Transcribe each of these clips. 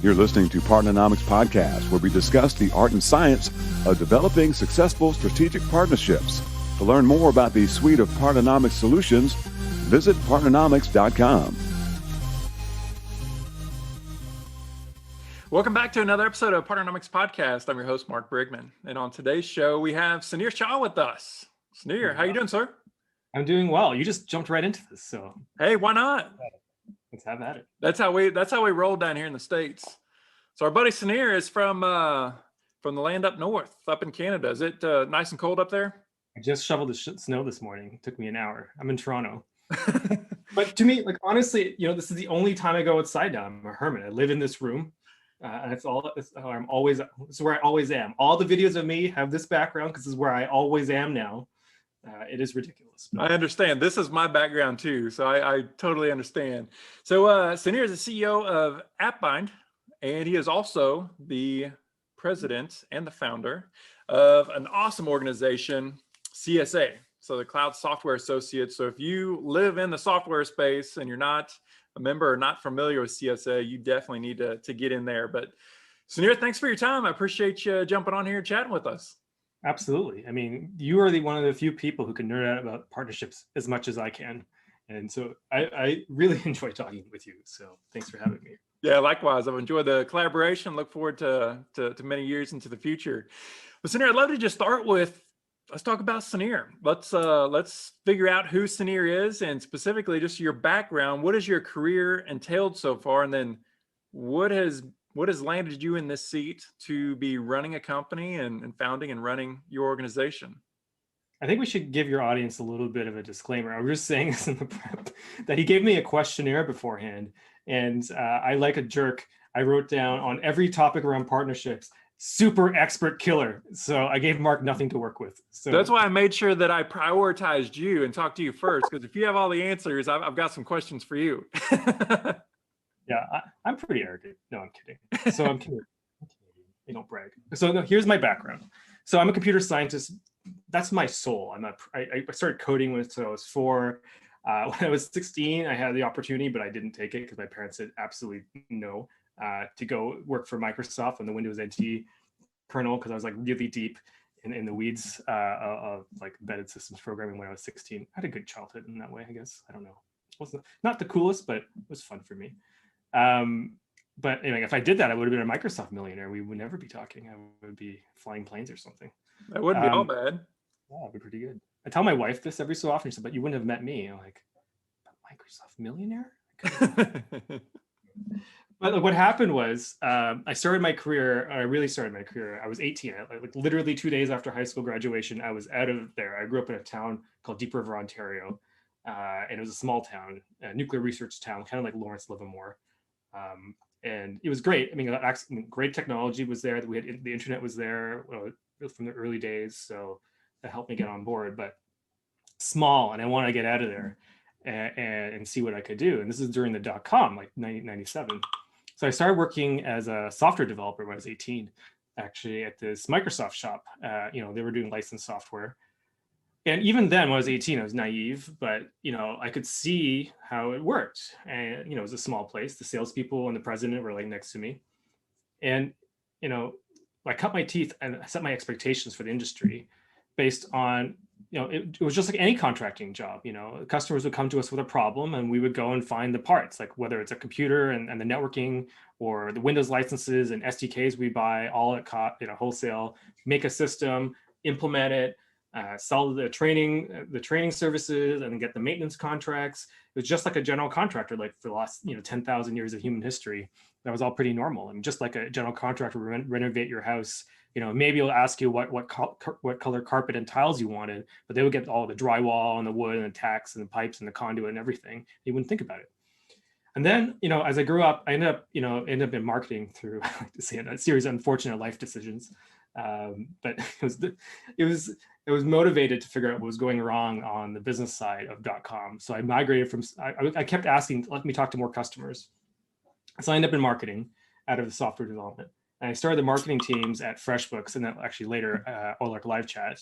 You're listening to Partnernomics Podcast, where we discuss the art and science of developing successful strategic partnerships. To learn more about the suite of Partnernomics solutions, visit partnernomics.com. Welcome back to another episode of Partnernomics Podcast. I'm your host, Mark Brigman. And on today's show, we have Sunir Shah with us. Sunir, how you doing, sir? I'm doing well. You just jumped right into this, so. Hey, why not? Let's have at it. That's how we roll down here in the States. So our buddy Sunir is from the land up north, up in Canada. Is it nice and cold up there? I just shoveled the snow this morning. It took me an hour. I'm in Toronto. But to me, like, honestly, this is the only time I go outside now. I'm a hermit. I live in this room. And it's where I always am. All the videos of me have this background because this is where I always am now. It is ridiculous. I understand. This is my background too, so I totally understand. So Sunir is the CEO of AppBind, and he is also the president and the founder of an awesome organization, CSA, so the Cloud Software Associates. So if you live in the software space and you're not a member or not familiar with CSA, you definitely need to get in there. But Sunir, thanks for your time. I appreciate you jumping on here and chatting with us. Absolutely. I mean, you are one of the few people who can nerd out about partnerships as much as I can. And so I really enjoy talking with you. So thanks for having me. Yeah, likewise. I've enjoyed the collaboration. Look forward to many years into the future. But Sunir, I'd love to just start with, let's talk about Sunir. Let's figure out who Sunir is, and specifically just your background. What has your career entailed so far? And then what has landed you in this seat to be running a company and founding and running your organization? I think we should give your audience a little bit of a disclaimer. I was just saying this in the prep, that he gave me a questionnaire beforehand. And I, like a jerk, I wrote down on every topic around partnerships, super expert killer. So I gave Mark nothing to work with. So that's why I made sure that I prioritized you and talked to you first, because if you have all the answers, I've got some questions for you. Yeah, I'm pretty arrogant. No, I'm kidding. So I'm Canadian. I don't brag. So no, here's my background. So I'm a computer scientist. That's my soul. I started coding when I was 4. When I was 16, I had the opportunity, but I didn't take it because my parents said absolutely no to go work for Microsoft on the Windows NT kernel, because I was like really deep in the weeds of like embedded systems programming when I was 16. I had a good childhood in that way, I guess. I don't know. It wasn't not the coolest, but it was fun for me. But anyway, if I did that, I would have been a Microsoft millionaire. We would never be talking. I would be flying planes or something. That wouldn't be all bad. Yeah, it'd be pretty good. I tell my wife this every so often. She said, "But you wouldn't have met me." I'm like, Microsoft millionaire? But what happened was, I really started my career. I was 18. Like literally 2 days after high school graduation, I was out of there. I grew up in a town called Deep River, Ontario. And it was a small town, a nuclear research town, kind of like Lawrence Livermore. And it was great. I mean, great technology was there. We had the internet was there from the early days, so that helped me get on board. But small, and I wanted to get out of there and see what I could do. And this is during the .com, like 1997. So I started working as a software developer when I was 18, actually at this Microsoft shop. They were doing licensed software. And even then, when I was 18, I was naive, but, I could see how it worked. And, it was a small place. The salespeople and the president were like next to me. And, I cut my teeth and I set my expectations for the industry based on, it was just like any contracting job. Customers would come to us with a problem and we would go and find the parts, like whether it's a computer and the networking or the Windows licenses and SDKs we buy all at wholesale, make a system, implement it, sell the training services, and get the maintenance contracts. It was just like a general contractor, like for the last 10,000 years of human history. That was all pretty normal. I mean, just like a general contractor would renovate your house. Maybe it'll ask you what color carpet and tiles you wanted, but they would get all the drywall and the wood and the tacks and the pipes and the conduit and everything. You wouldn't think about it. And then, as I grew up, I ended up in marketing through, I like to say, a series of unfortunate life decisions. But it was motivated to figure out what was going wrong on the business side of .com. So I migrated from, I kept asking, let me talk to more customers. So I ended up in marketing out of the software development. And I started the marketing teams at FreshBooks and then actually later Olark Live Chat.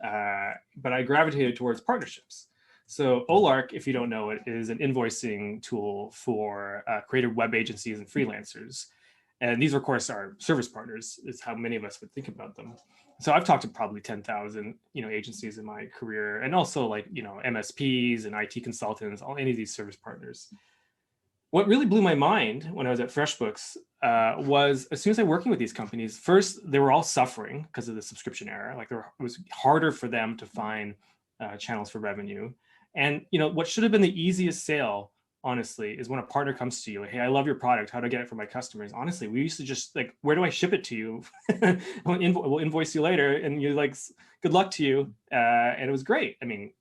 But I gravitated towards partnerships. So Olark, if you don't know it, is an invoicing tool for creative web agencies and freelancers. And these, of course, are service partners, is how many of us would think about them. So I've talked to probably 10,000, agencies in my career, and also like, MSPs and IT consultants, any of these service partners. What really blew my mind when I was at FreshBooks was, as soon as I was working with these companies, first, they were all suffering because of the subscription era. Like, it was harder for them to find channels for revenue. And what should have been the easiest sale, honestly, is when a partner comes to you, hey, I love your product. How do I get it for my customers? Honestly, we used to just like, where do I ship it to you? We'll invoice you later. And you're like, good luck to you. And it was great. I mean,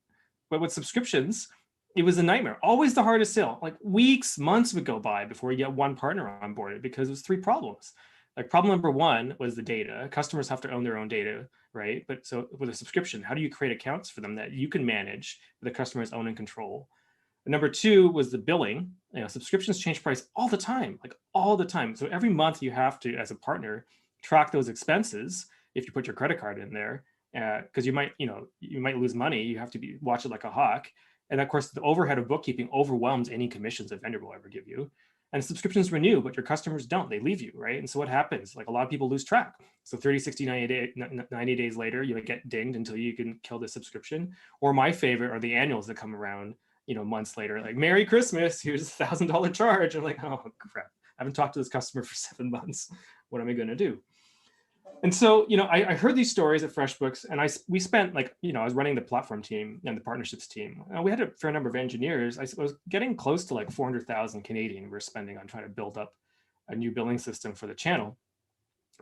but with subscriptions, it was a nightmare. Always the hardest sale. Like weeks, months would go by before you get one partner on board, because it was 3 problems. Like, problem number 1 was the data. Customers have to own their own data, right? But so with a subscription, how do you create accounts for them that you can manage, the customers own and control? And number 2 was the billing. Subscriptions change price all the time, like all the time. So every month you have to, as a partner, track those expenses if you put your credit card in there, because you might lose money. You have to watch it like a hawk. And of course, the overhead of bookkeeping overwhelms any commissions a vendor will ever give you. And subscriptions renew, but your customers don't. They leave you, right? And so what happens? Like, a lot of people lose track. So 30, 60, 90 days later, you get dinged until you can kill the subscription. Or my favorite are the annuals that come around, months later, like, Merry Christmas, here's a $1,000 charge. I'm like, oh crap, I haven't talked to this customer for 7 months. What am I going to do? And so, I heard these stories at FreshBooks, and we spent, like, I was running the platform team and the partnerships team. And we had a fair number of engineers. I was getting close to like 400,000 Canadian we were spending on trying to build up a new billing system for the channel.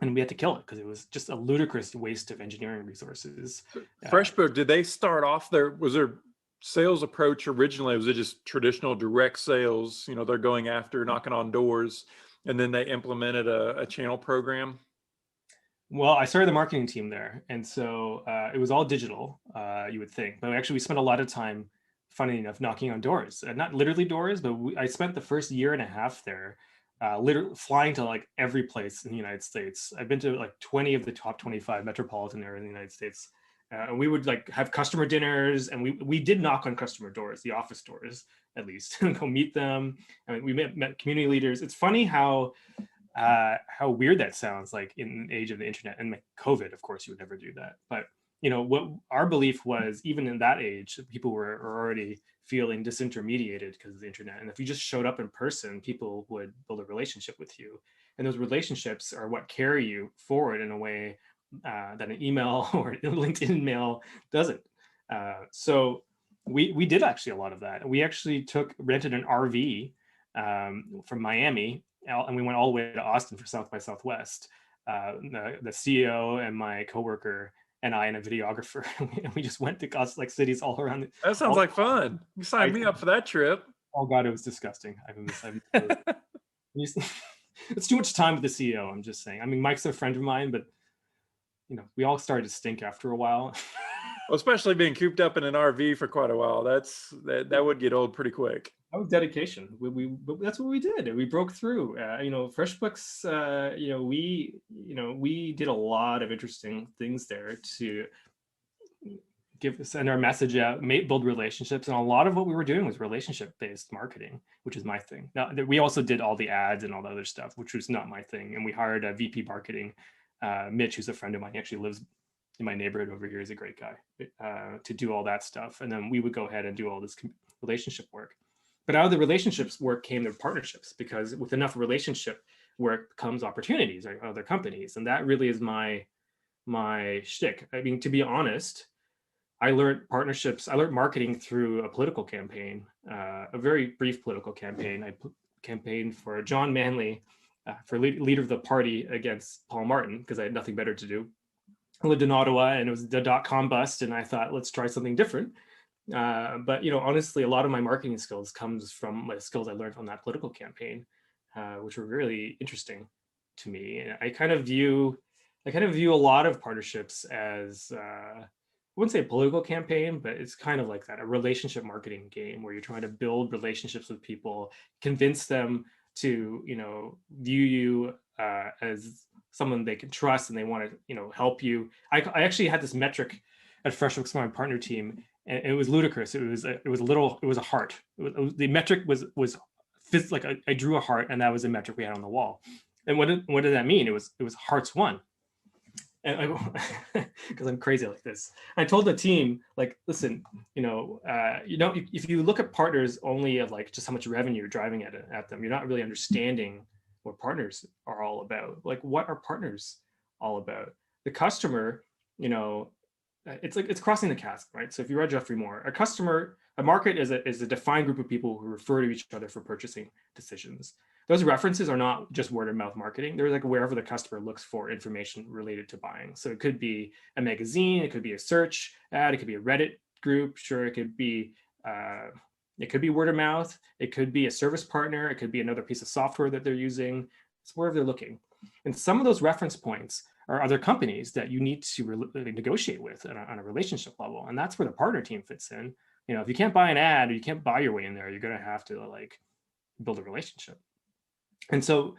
And we had to kill it because it was just a ludicrous waste of engineering resources. FreshBooks, did they start off there? Was their sales approach originally, was it just traditional direct sales? They're going after, knocking on doors, and then they implemented a channel program? Well, I started the marketing team there. And so it was all digital, you would think. But actually, we spent a lot of time, funny enough, knocking on doors. Not literally doors, but I spent the first year and a half there, literally flying to like every place in the United States. I've been to like 20 of the top 25 metropolitan areas in the United States. And we would like have customer dinners, and we did knock on customer doors, the office doors at least, and go meet them. And we met community leaders. It's funny how weird that sounds, like in the age of the internet and COVID. Of course, you would never do that. But what our belief was, even in that age, people were already feeling disintermediated because of the internet. And if you just showed up in person, people would build a relationship with you. And those relationships are what carry you forward in a way that an email or a LinkedIn mail doesn't. So we did actually a lot of that. We actually rented an RV from Miami, and we went all the way to Austin for South by Southwest. The CEO and my coworker and I and a videographer, and we just went to like cities all around. That sounds like fun. You signed me up for that trip. Oh God, it was disgusting. It's too much time with the CEO. I'm just saying. I mean, Mike's a friend of mine, but we all started to stink after a while. Well, especially being cooped up in an RV for quite a while. That would get old pretty quick. That was dedication. But that's what we did. We broke through. FreshBooks. We did a lot of interesting things there to send our message out, build relationships, and a lot of what we were doing was relationship-based marketing, which is my thing. Now, we also did all the ads and all the other stuff, which was not my thing. And we hired a VP marketing, Mitch, who's a friend of mine. He actually lives in my neighborhood over here. He's a great guy, to do all that stuff. And then we would go ahead and do all this relationship work. But out of the relationships work came the partnerships, because with enough relationship work comes opportunities or other companies. And that really is my shtick. I mean, to be honest, I learned partnerships. I learned marketing through a political campaign, a very brief political campaign. I campaigned for John Manley, for leader of the party against Paul Martin, because I had nothing better to do. I lived in Ottawa, and it was the .com bust, and I thought, let's try something different. But honestly, a lot of my marketing skills comes from my skills I learned from that political campaign, which were really interesting to me. And I kind of view a lot of partnerships as I wouldn't say a political campaign, but it's kind of like that, a relationship marketing game where you're trying to build relationships with people, convince them to view you as someone they can trust, and they want to help you. I actually had this metric at FreshBooks, my partner team, and it was ludicrous. It was a heart. The metric was like I drew a heart, and that was a metric we had on the wall. And what did that mean? It was hearts won. And because I'm crazy like this, I told the team, like, listen, if you look at partners only at like just how much revenue you're driving at them, you're not really understanding what partners are all about. Like, what are partners all about? The customer, it's like it's crossing the chasm, right? So if you read Jeffrey Moore, a market is a defined group of people who refer to each other for purchasing decisions. Those references are not just word of mouth marketing. They're like wherever the customer looks for information related to buying. So it could be a magazine, it could be a search ad, it could be a Reddit group. Sure, it could be word of mouth. It could be a service partner. It could be another piece of software that they're using. It's wherever they're looking. And some of those reference points are other companies that you need to negotiate with on a relationship level. And that's where the partner team fits in. If you can't buy an ad or you can't buy your way in there, you're going to have to like build a relationship. And so,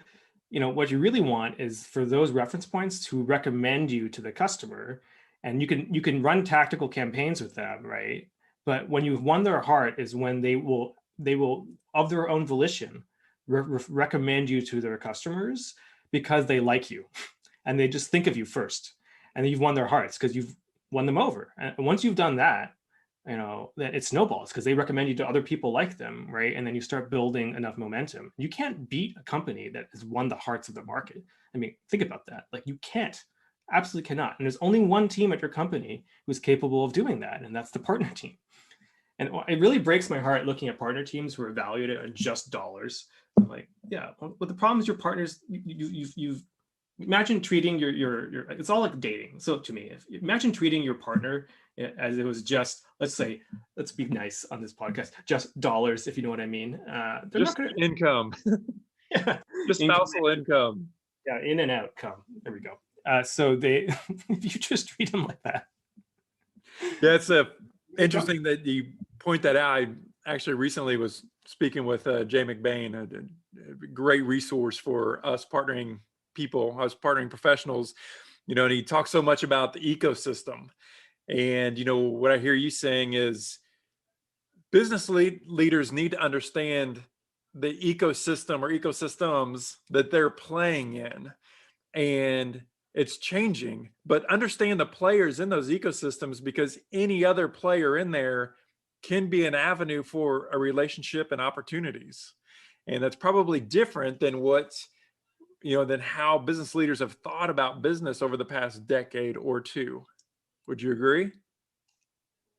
what you really want is for those reference points to recommend you to the customer, and you can run tactical campaigns with them, right? But when you've won their heart is when they will of their own volition recommend you to their customers because they like you and they just think of you first, and then you've won their hearts because you've won them over. And once you've done that, then it snowballs because they recommend you to other people like them, right? And then you start building enough momentum. You can't beat a company that has won the hearts of the market. I mean, think about that. Like, you can't, absolutely cannot. And there's only one team at your company who's capable of doing that, and that's the partner team. And it really breaks my heart looking at partner teams who are valued at just dollars. I'm like, yeah, but the problem is your partners, you've imagine treating your it's all like dating. So to me, imagine treating your partner as it was just, let's be nice on this podcast, just dollars, if you know what I mean. They're just not gonna... income. Yeah. Just spousal income. Yeah, in and out come. There we go. So if you just treat them like that. Yeah, it's interesting that you point that out. I actually recently was speaking with Jay McBain, a great resource for us partnering professionals, and he talks so much about the ecosystem. And, what I hear you saying is business leaders need to understand the ecosystem or ecosystems that they're playing in. And it's changing, but understand the players in those ecosystems, because any other player in there can be an avenue for a relationship and opportunities. And that's probably different than than how business leaders have thought about business over the past decade or two. Would you agree?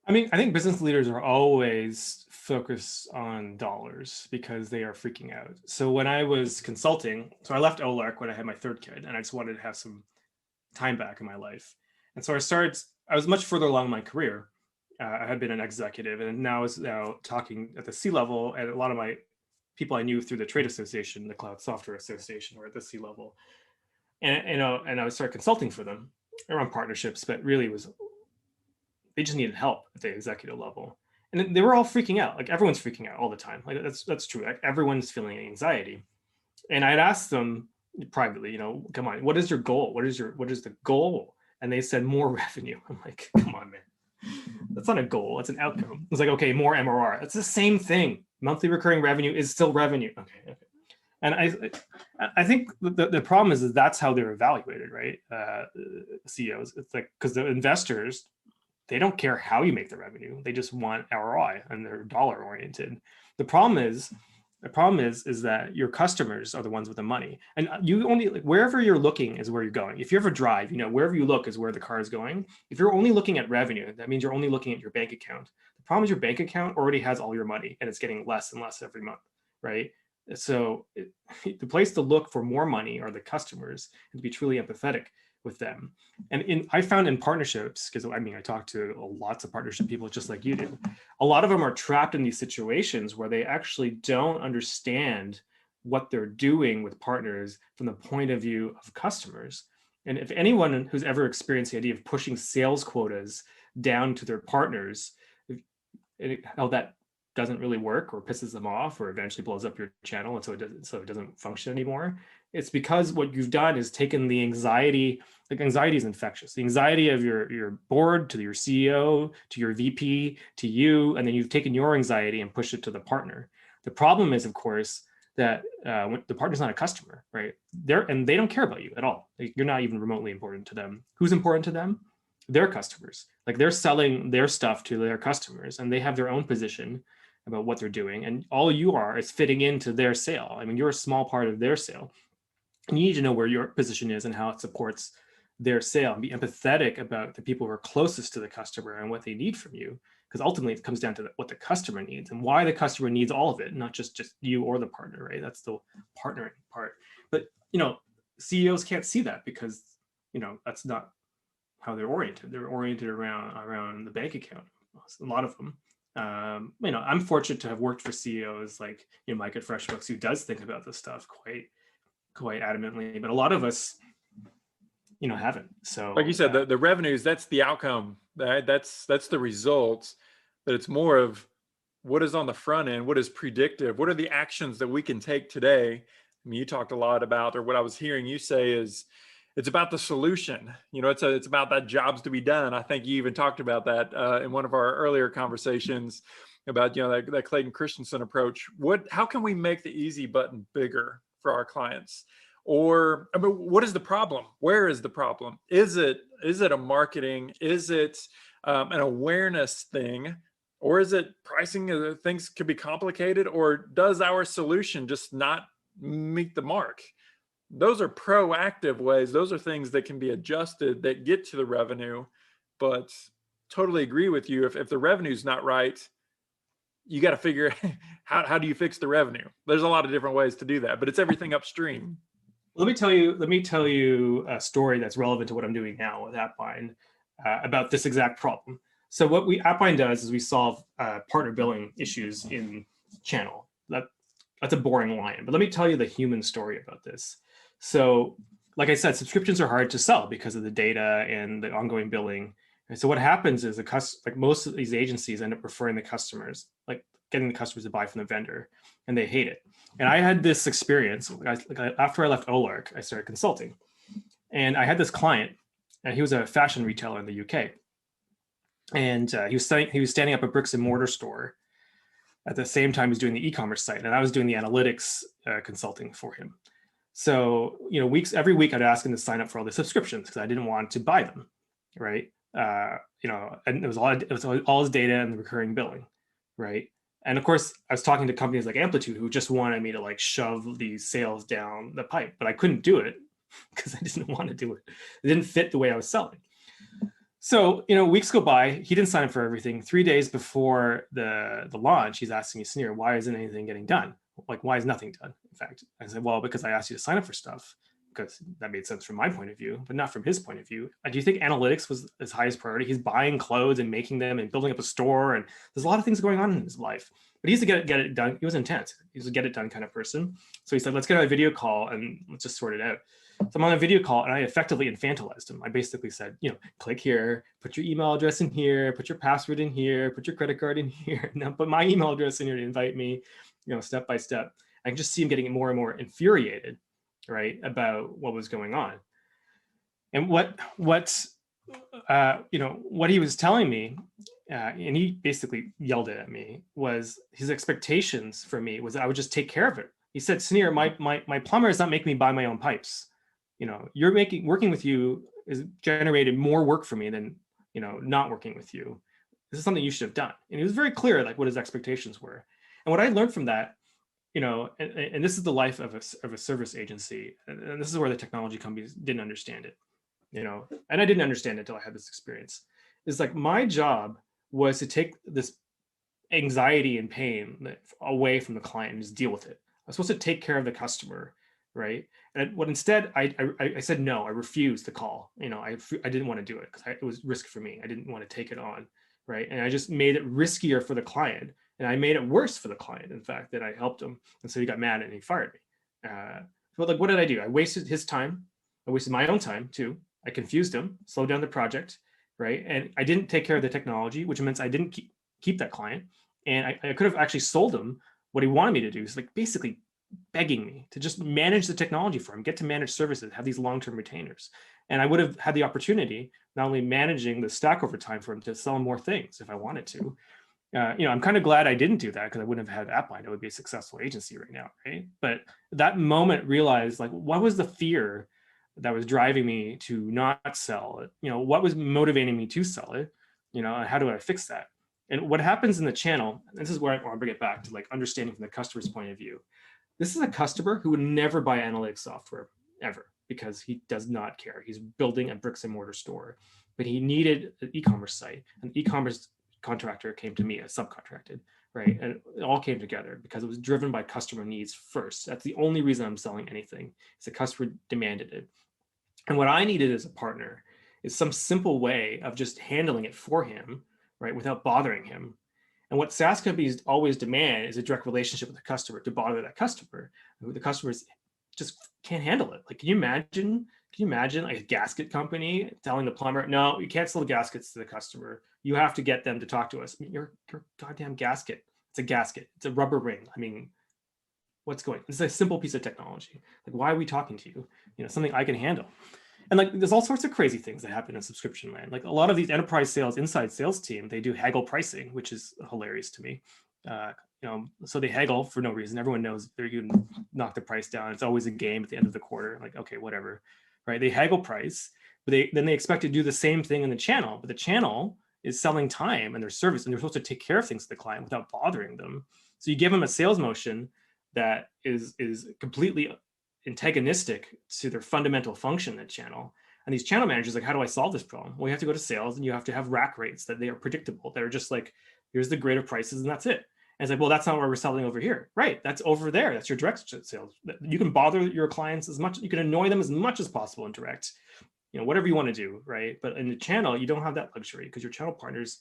I mean, I think business leaders are always focused on dollars because they are freaking out. So when I was consulting, I left OLARC when I had my third kid, and I just wanted to have some time back in my life. And so I was much further along in my career. I had been an executive, and now I was talking at the C-level, and a lot of my people I knew through the trade association, the Cloud Software Association, were at the C-level. And I would start consulting for them around partnerships, but really they just needed help at the executive level. And they were all freaking out. Like, everyone's freaking out all the time. Like, that's true. Like, everyone's feeling anxiety. And I'd asked them privately, come on, what is your goal? What is the goal? And they said more revenue. I'm like, come on, man. That's not a goal. That's an outcome. It's like, okay, more MRR. It's the same thing. Monthly recurring revenue is still revenue. Okay. And I think the problem is that's how they're evaluated, right? CEOs. It's like, because the investors, they don't care how you make the revenue. They just want ROI, and they're dollar oriented. The problem is that your customers are the ones with the money, and you only, wherever you're looking is where you're going. If you ever drive, wherever you look is where the car is going. If you're only looking at revenue, that means you're only looking at your bank account. The problem is your bank account already has all your money, and it's getting less and less every month, right? So the place to look for more money are the customers, and to be truly empathetic with them. And I found in partnerships, because I talk to lots of partnership people just like you do, a lot of them are trapped in these situations where they actually don't understand what they're doing with partners from the point of view of customers. And if anyone who's ever experienced the idea of pushing sales quotas down to their partners, how that doesn't really work, or pisses them off, or eventually blows up your channel, and so it doesn't function anymore. It's because what you've done is taken the anxiety. Like, anxiety is infectious. The anxiety of your board to your CEO to your VP to you, and then you've taken your anxiety and pushed it to the partner. The problem is, of course, that when the partner's not a customer, right? They don't care about you at all. Like, you're not even remotely important to them. Who's important to them? Their customers. Like, they're selling their stuff to their customers, and they have their own position about what they're doing. And all you are is fitting into their sale. I mean, you're a small part of their sale. And you need to know where your position is and how it supports their sale, and be empathetic about the people who are closest to the customer and what they need from you. Because ultimately it comes down to what the customer needs and why the customer needs all of it, not just you or the partner, right? That's the partnering part. But, CEOs can't see that because, that's not how they're oriented. They're oriented around the bank account, a lot of them. I'm fortunate to have worked for CEOs like, Mike at FreshBooks, who does think about this stuff quite adamantly, but a lot of us, haven't. So, like you said, the revenues, that's the outcome, that's the results, but it's more of what is on the front end, what is predictive, what are the actions that we can take today. I mean, you talked a lot about, or what I was hearing you say is, it's about the solution. It's about that jobs to be done. I think you even talked about that in one of our earlier conversations about, that Clayton Christensen approach. How can we make the easy button bigger for our clients? Or, what is the problem? Where is the problem? Is it a marketing? Is it an awareness thing? Or is it pricing? Things could be complicated. Or does our solution just not meet the mark? Those are proactive ways. Those are things that can be adjusted that get to the revenue. But totally agree with you. If the revenue's not right, you got to figure how do you fix the revenue? There's a lot of different ways to do that, but it's everything upstream. Let me tell you a story that's relevant to what I'm doing now with AppBind about this exact problem. So what AppBind does is we solve partner billing issues in channel. That's a boring line, but let me tell you the human story about this. So, like I said, subscriptions are hard to sell because of the data and the ongoing billing. And so what happens is like most of these agencies end up referring the customers, like getting the customers to buy from the vendor, and they hate it. And I had this experience after I left Olark, I started consulting, and I had this client, and he was a fashion retailer in the UK, and he was standing up a bricks and mortar store at the same time he was doing the e-commerce site, and I was doing the analytics consulting for him. So, every week I'd ask him to sign up for all the subscriptions because I didn't want to buy them, right? And it was all his data and the recurring billing, right? And of course, I was talking to companies like Amplitude who just wanted me to like shove these sales down the pipe, but I couldn't do it because I didn't want to do it. It didn't fit the way I was selling. So, weeks go by. He didn't sign up for everything. 3 days before the launch, he's asking me, Sunir, why isn't anything getting done? Like, why is nothing done? In fact, I said, well, because I asked you to sign up for stuff, because that made sense from my point of view, but not from his point of view. Do you think analytics was his highest priority? He's buying clothes and making them and building up a store, and there's a lot of things going on in his life. But he used to get it done. He was intense. He was a get it done kind of person. So he said, let's get on a video call and let's just sort it out. So I'm on a video call and I effectively infantilized him. I basically said, click here, put your email address in here, put your password in here, put your credit card in here, now put my email address in here to invite me, step by step. I can just see him getting more and more infuriated, right, about what was going on. And what he was telling me, and he basically yelled it at me, was his expectations for me was that I would just take care of it. He said, Sunir, my plumber is not making me buy my own pipes. You're working with you is generated more work for me than, not working with you. This is something you should have done. And he was very clear, like what his expectations were. And what I learned from that, and this is the life of a service agency. And this is where the technology companies didn't understand it, and I didn't understand it until I had this experience. It's like my job was to take this anxiety and pain away from the client and just deal with it. I was supposed to take care of the customer, right? And what instead I said no. I refused the call. I didn't want to do it because it was risk for me. I didn't want to take it on, right? And I just made it riskier for the client, and I made it worse for the client. In fact, that I helped him, and so he got mad and he fired me. But like, what did I do? I wasted his time. I wasted my own time too. I confused him, slowed down the project, right? And I didn't take care of the technology, which means I didn't keep that client. And I could have actually sold him what he wanted me to do. Is like basically begging me to just manage the technology for him, get to manage services, have these long-term retainers. And I would have had the opportunity, not only managing the Stack Overflow for him to sell more things if I wanted to, I'm kind of glad I didn't do that, because I wouldn't have had AppBind. I would be a successful agency right now, right? But that moment realized, like, what was the fear that was driving me to not sell it? What was motivating me to sell it? And how do I fix that? And what happens in the channel, and this is where I want to bring it back to, like, understanding from the customer's point of view. This is a customer who would never buy analytics software ever, because he does not care. He's building a bricks and mortar store, but he needed an e-commerce site. An e-commerce contractor came to me, as subcontracted, right? And it all came together because it was driven by customer needs first. That's the only reason I'm selling anything. It's the customer demanded it. And what I needed as a partner is some simple way of just handling it for him, right, without bothering him. And what SaaS companies always demand is a direct relationship with the customer to bother that customer. The customers just can't handle it. Like, can you imagine like a gasket company telling the plumber, no, you can't sell the gaskets to the customer. You have to get them to talk to us. I mean, your goddamn gasket. It's a gasket. It's a rubber ring. I mean, what's going on? It's a simple piece of technology. Like, why are we talking to you? Something I can handle. And like, there's all sorts of crazy things that happen in subscription land. Like, a lot of these enterprise sales, inside sales team, they do haggle pricing, which is hilarious to me. So they haggle for no reason. Everyone knows they're going to knock the price down. It's always a game at the end of the quarter. Like, okay, whatever, right? They haggle price, but then they expect to do the same thing in the channel. But the channel is selling time and their service, and they're supposed to take care of things to the client without bothering them. So you give them a sales motion that is completely antagonistic to their fundamental function in the channel. And these channel managers, like, how do I solve this problem? Well, you have to go to sales, and you have to have rack rates that they are predictable. They're just like, here's the grid of prices, and that's it. And it's like, well, that's not where we're selling over here. Right, that's over there. That's your direct sales. You can bother your clients as much, you can annoy them as much as possible in direct, whatever you want to do, right? But in the channel, you don't have that luxury, because your channel partners,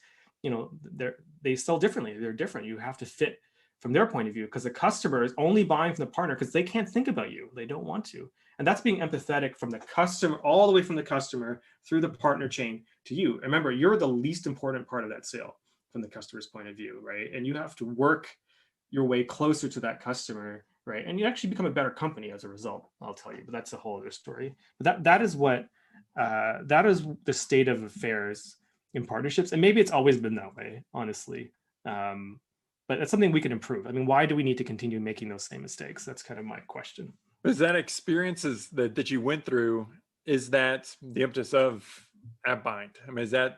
they sell differently. They're different. You have to fit from their point of view, because the customer is only buying from the partner because they can't think about you. They don't want to. And that's being empathetic from the customer, all the way from the customer through the partner chain to you. Remember, you're the least important part of that sale from the customer's point of view, right? And you have to work your way closer to that customer, right? And you actually become a better company as a result, I'll tell you, but that's a whole other story. But that is the state of affairs in partnerships. And maybe it's always been that way, honestly. But that's something we can improve. I mean, why do we need to continue making those same mistakes? That's kind of my question. Is that experiences that you went through, is that the impetus of AppBind? I mean, is that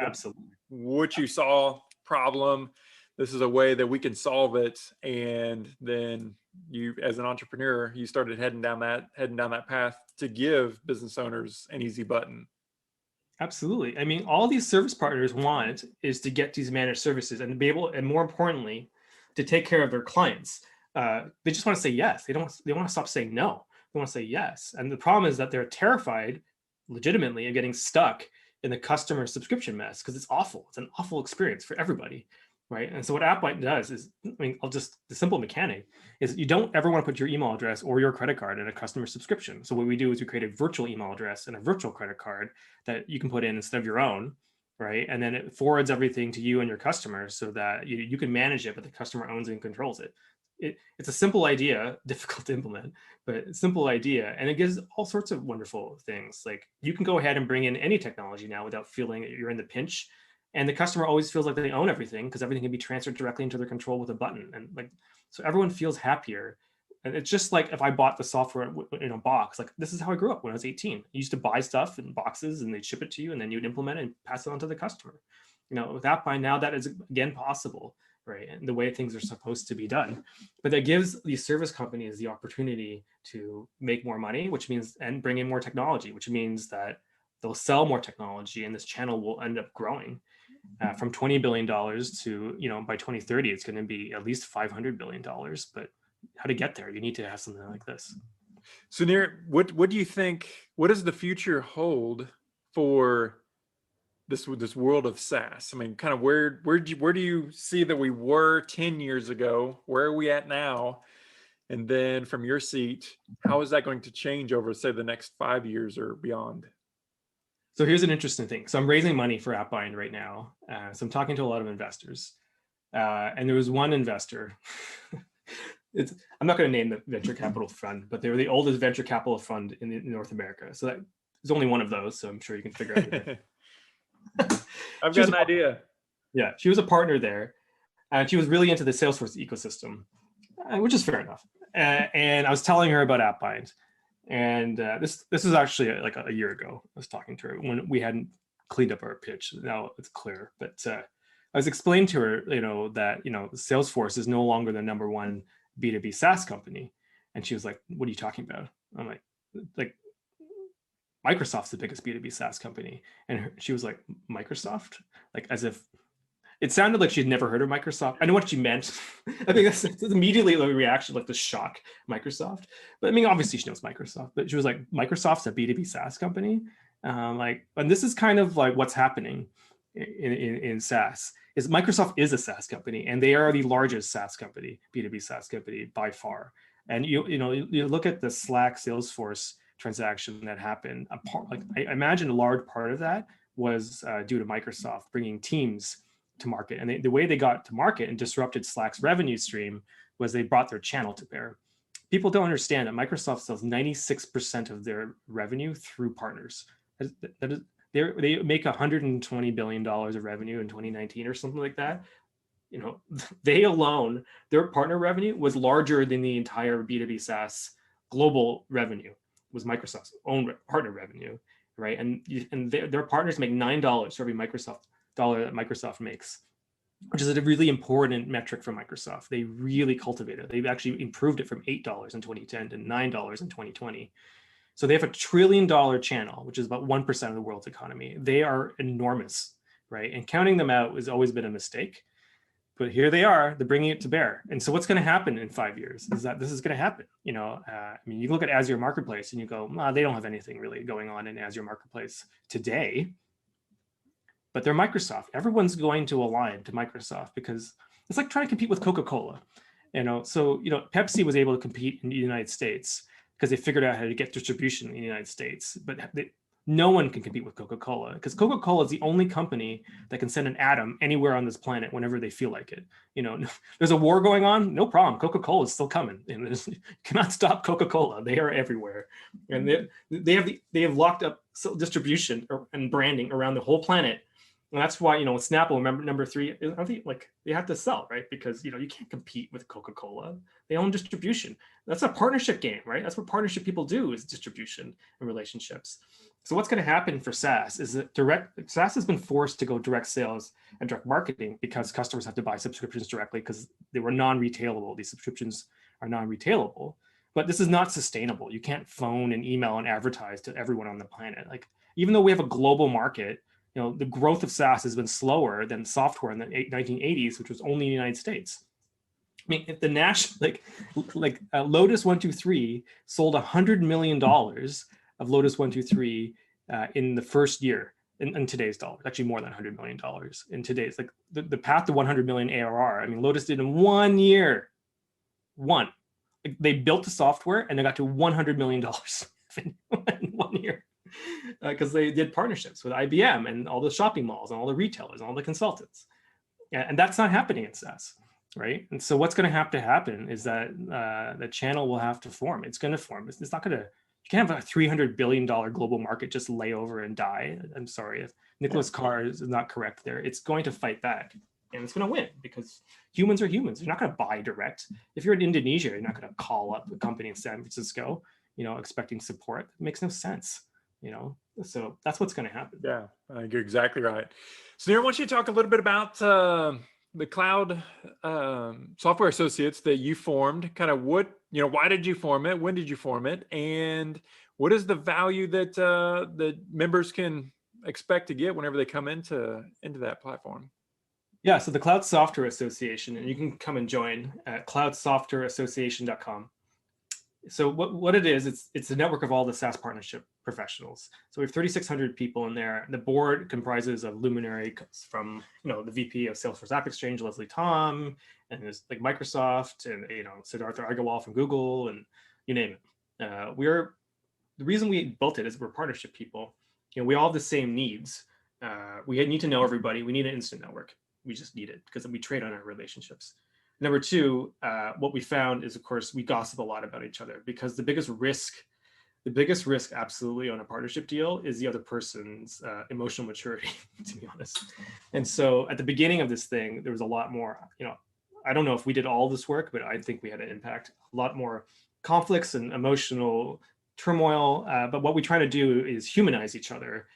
Absolutely what you saw problem? This is a way that we can solve it, and then you, as an entrepreneur, you started heading down that path to give business owners an easy button. Absolutely. I mean, all these service partners want is to get these managed services and to be able, and more importantly, to take care of their clients. They just want to say yes. They want to stop saying no. They want to say yes. And the problem is that they're terrified, legitimately, of getting stuck in the customer subscription mess, because it's awful. It's an awful experience for everybody, right? And so what AppBind does is, the simple mechanic is, you don't ever want to put your email address or your credit card in a customer subscription. So what we do is we create a virtual email address and a virtual credit card that you can put in instead of your own, right? And then it forwards everything to you and your customers so that you can manage it, but the customer owns and controls it. It's a simple idea, difficult to implement, but simple idea. And it gives all sorts of wonderful things. Like, you can go ahead and bring in any technology now without feeling that you're in the pinch. And the customer always feels like they own everything, because everything can be transferred directly into their control with a button. And so everyone feels happier. And it's just like if I bought the software in a box, like, this is how I grew up when I was 18. I used to buy stuff in boxes, and they'd ship it to you, and then you'd implement it and pass it on to the customer. With AppBind now, that is again possible, right? And the way things are supposed to be done. But that gives these service companies the opportunity to make more money, and bring in more technology, which means that they'll sell more technology, and this channel will end up growing from $20 billion to, by 2030, it's going to be at least $500 billion. But how to get there? You need to have something like this. Sunir, what do you think? What does the future hold for this world of SaaS? I mean, kind of where do you see that we were 10 years ago? Where are we at now? And then from your seat, how is that going to change over, say, the next 5 years or beyond? So here's an interesting thing. So I'm raising money for AppBind right now. So I'm talking to a lot of investors. And there was one investor. I'm not going to name the venture capital fund, but they were the oldest venture capital fund in North America. So there's only one of those. So I'm sure you can figure out. I've got an idea. Yeah, she was a partner there, and she was really into the Salesforce ecosystem, which is fair enough. And I was telling her about AppBind, and this is actually like a year ago. I was talking to her when we hadn't cleaned up our pitch. Now it's clear, but I was explaining to her, that Salesforce is no longer the number one B2B SaaS company, and she was like, "What are you talking about?" I'm like Microsoft's the biggest B2B SaaS company, and she was like, "Microsoft?" Like as if it sounded like she'd never heard of Microsoft. I know what she meant. I think that's immediately the reaction, like the shock, Microsoft. But I mean, obviously she knows Microsoft, but she was like, Microsoft's a B2B SaaS company. And this is kind of like what's happening in SaaS is Microsoft is a SaaS company, and they are the largest SaaS company, B2B SaaS company by far. And you look at the Slack Salesforce transaction that happened. I imagine a large part of that was due to Microsoft bringing Teams to market. And the way they got to market and disrupted Slack's revenue stream was they brought their channel to bear. People don't understand that Microsoft sells 96% of their revenue through partners. They make $120 billion of revenue in 2019 or something like that. They alone, their partner revenue was larger than the entire B2B SaaS global revenue, was Microsoft's own partner revenue, right? And their partners make $9 for every Microsoft dollar that Microsoft makes, which is a really important metric for Microsoft. They really cultivate it. They've actually improved it from $8 in 2010 to $9 in 2020. So they have $1 trillion channel, which is about 1% of the world's economy. They are enormous, right? And counting them out has always been a mistake. But here they are, they're bringing it to bear. And so what's going to happen in 5 years is that this is going to happen. I mean, you look at Azure Marketplace and you go, they don't have anything really going on in Azure Marketplace today. But they're Microsoft. Everyone's going to align to Microsoft because it's like trying to compete with Coca-Cola. So Pepsi was able to compete in the United States because they figured out how to get distribution in the United States. But no one can compete with Coca-Cola because Coca-Cola is the only company that can send an atom anywhere on this planet whenever they feel like it. There's a war going on, no problem. Coca-Cola is still coming. You cannot stop Coca-Cola. They are everywhere, and they have locked up distribution and branding around the whole planet. And that's why, Snapple, remember number 3, I think they have to sell, right? Because, you can't compete with Coca-Cola. They own distribution. That's a partnership game, right? That's what partnership people do, is distribution and relationships. So what's going to happen for SaaS is that SaaS has been forced to go direct sales and direct marketing because customers have to buy subscriptions directly because they were non-retailable. These subscriptions are non-retailable, but this is not sustainable. You can't phone and email and advertise to everyone on the planet. Like, even though we have a global market, the growth of SaaS has been slower than software in the 1980s, which was only in the United States. I mean, if the national, Lotus 123 sold $100 million of Lotus 123 in the first year in today's dollars, actually more than $100 million in today's, the path to 100 million ARR. I mean, Lotus did in 1 year, they built the software and they got to $100 million in 1 year. Because they did partnerships with IBM and all the shopping malls and all the retailers and all the consultants. And that's not happening in SaaS, right? And so what's going to have to happen is that the channel will have to form. It's going to form. It's not going to, you can't have a $300 billion global market just lay over and die. I'm sorry, if Nicholas Carr is not correct there. It's going to fight back and it's going to win because humans are humans. You're not going to buy direct. If you're in Indonesia, you're not going to call up a company in San Francisco, expecting support. It makes no sense. So that's what's going to happen. Yeah, I think you're exactly right. Sunir, I want you to talk a little bit about the Cloud Software Associates that you formed. Kind of what, why did you form it? When did you form it? And what is the value that the members can expect to get whenever they come into that platform? Yeah, so the Cloud Software Association, and you can come and join at cloudsoftwareassociation.com. So what it is, it's a network of all the SaaS partnership professionals. So we have 3,600 people in there. The board comprises of luminary from, the VP of Salesforce App Exchange, Leslie Tom, and there's like Microsoft and, Siddhartha Agarwal from Google, and you name it. The reason we built it is we're partnership people. We all have the same needs. We need to know everybody. We need an instant network. We just need it because we trade on our relationships. Number 2, what we found is, of course, we gossip a lot about each other because the biggest risk The biggest risk absolutely on a partnership deal is the other person's emotional maturity, to be honest. And so at the beginning of this thing, there was a lot more, I don't know if we did all this work, but I think we had an impact, a lot more conflicts and emotional turmoil. But what we try to do is humanize each other.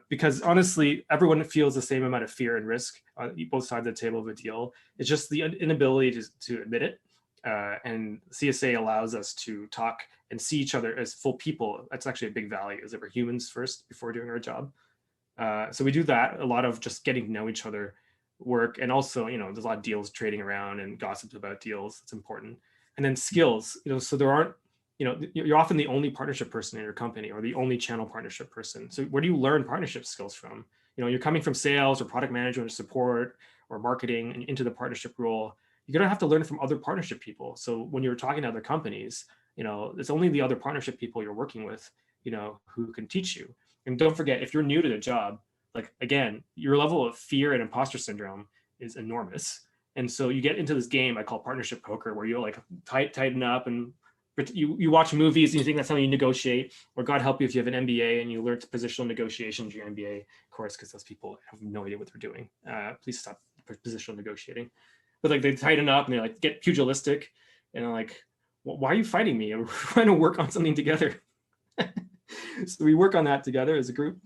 Because honestly, everyone feels the same amount of fear and risk on both sides of the table of a deal. It's just the inability to admit it. And CSA allows us to talk and see each other as full people. That's actually a big value, is that we're humans first before doing our job. So we do that, a lot of just getting to know each other work. And also, there's a lot of deals trading around and gossip about deals. It's important. And then skills, so there aren't, you're often the only partnership person in your company or the only channel partnership person. So where do you learn partnership skills from? You're coming from sales or product management or support or marketing and into the partnership role. You're going to have to learn from other partnership people. So when you're talking to other companies, it's only the other partnership people you're working with, who can teach you. And don't forget, if you're new to the job, like, again, your level of fear and imposter syndrome is enormous. And so you get into this game I call partnership poker, where you'll like tighten up and you watch movies and you think that's how you negotiate, or God help you if you have an MBA and you learn positional negotiations in your MBA course, because those people have no idea what they're doing. Please stop positional negotiating. But like they tighten up and they like get pugilistic and I'm like, well, why are you fighting me? We're trying to work on something together. So we work on that together as a group.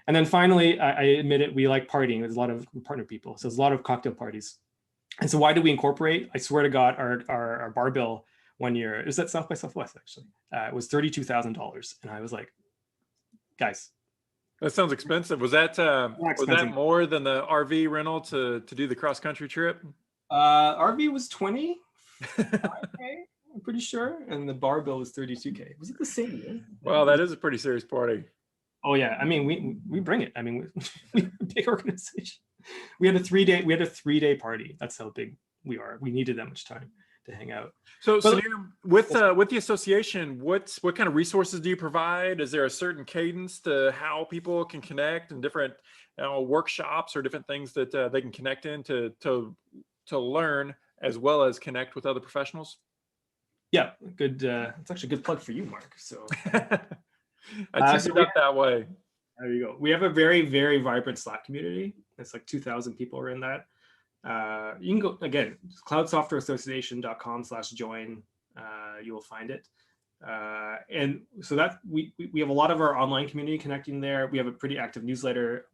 And then finally, I admit it, we like partying. There's a lot of partner people. So there's a lot of cocktail parties. And so why do we incorporate? I swear to God, our bar bill one year, it was at South by Southwest actually. It was $32,000. And I was like, guys. That sounds expensive. Was that more than the RV rental to do the cross country trip? RV was 20. Okay, I'm pretty sure. And the bar bill was 32K. Was it the same year? Wow, that is a pretty serious party. Oh yeah, I mean we bring it. I mean we're a big organization. We had a 3-day party. That's how big we are. We needed that much time to hang out. So Sunir, with the association, what kind of resources do you provide? Is there a certain cadence to how people can connect and different workshops or different things that they can connect in to learn as well as connect with other professionals? Yeah, good. It's actually a good plug for you, Mark. So I teed it up that way. There you go. We have a very, very vibrant Slack community. It's like 2,000 people are in that. You can go again, cloudsoftwareassociation.com/join. You will find it. And so that we have a lot of our online community connecting there. We have a pretty active newsletter.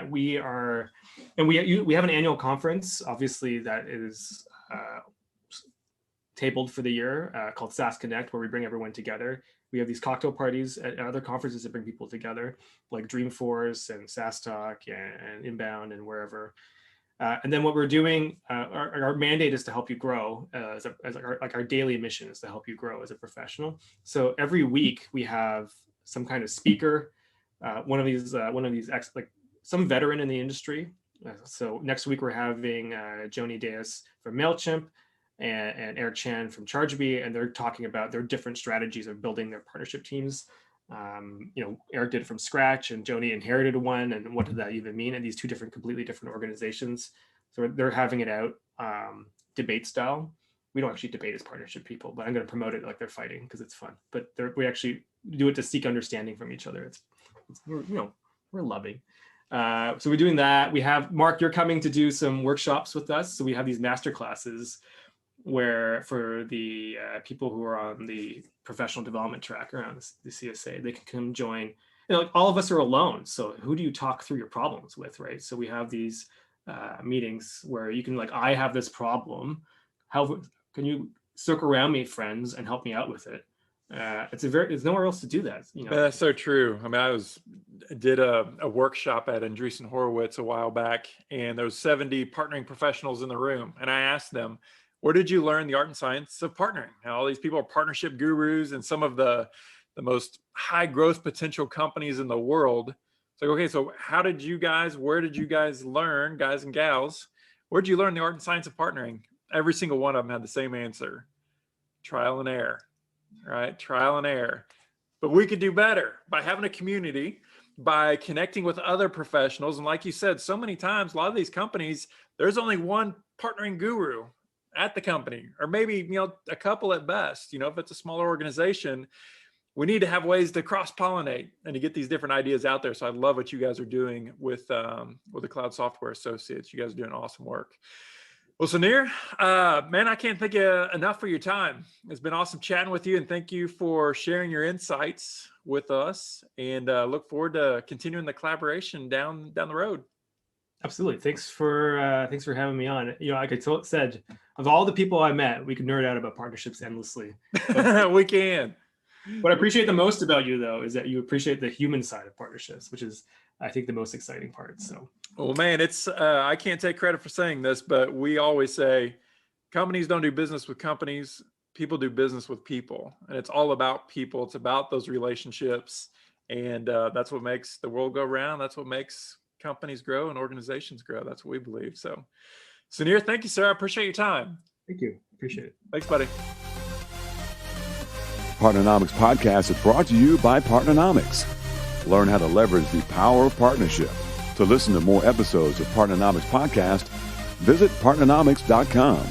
We have an annual conference, obviously, that is tabled for the year called SaaS Connect, where we bring everyone together. We have these cocktail parties at other conferences that bring people together, like Dreamforce and SaaS Talk and Inbound and wherever. And then what we're doing, our mandate is to help you grow. Our daily mission is to help you grow as a professional. So every week we have some kind of speaker, one of these some veteran in the industry. So next week we're having Joni Deus from MailChimp and Eric Chan from ChargeBee, and they're talking about their different strategies of building their partnership teams. Eric did it from scratch and Joni inherited one, and what did that even mean? And these two completely different organizations. So they're having it out debate style. We don't actually debate as partnership people, but I'm going to promote it like they're fighting because it's fun. But we actually do it to seek understanding from each other. We're loving. So we're doing that. We have Mark, you're coming to do some workshops with us. So we have these master classes where for the people who are on the professional development track around the CSA, they can come join. All of us are alone. So who do you talk through your problems with, right? So we have these meetings where you can I have this problem. How can you circle around me, friends, and help me out with it? There's nowhere else to do that. That's so true. I mean, I did a workshop at Andreessen Horowitz a while back, and there was 70 partnering professionals in the room, and I asked them, where did you learn the art and science of partnering? Now, all these people are partnership gurus and some of the most high growth potential companies in the world. It's like, okay, so where did you guys learn, guys and gals, where'd you learn the art and science of partnering? Every single one of them had the same answer: trial and error, right? Trial and error. But we could do better by having a community, by connecting with other professionals. And like you said, so many times, a lot of these companies, there's only one partnering guru at the company, or maybe, a couple at best, if it's a smaller organization. we need to have ways to cross-pollinate and to get these different ideas out there. So I love what you guys are doing with the Cloud Software Associates. You guys are doing awesome work. Well, Sunir, man, I can't thank you enough for your time. It's been awesome chatting with you, and thank you for sharing your insights with us, and look forward to continuing the collaboration down the road. Absolutely. Thanks for having me on. Like I said, of all the people I met, we could nerd out about partnerships endlessly. We can. What I appreciate the most about you, though, is that you appreciate the human side of partnerships, which is, I think, the most exciting part. So, well, man, it's I can't take credit for saying this, but we always say companies don't do business with companies. People do business with people, and it's all about people. It's about those relationships, and that's what makes the world go round. That's what makes companies grow and organizations grow. That's what we believe. So, Sunir, thank you, sir. I appreciate your time. Thank you. Appreciate it. Thanks, buddy. Partnernomics Podcast is brought to you by Partnernomics. Learn how to leverage the power of partnership. To listen to more episodes of Partnernomics Podcast, visit partnernomics.com.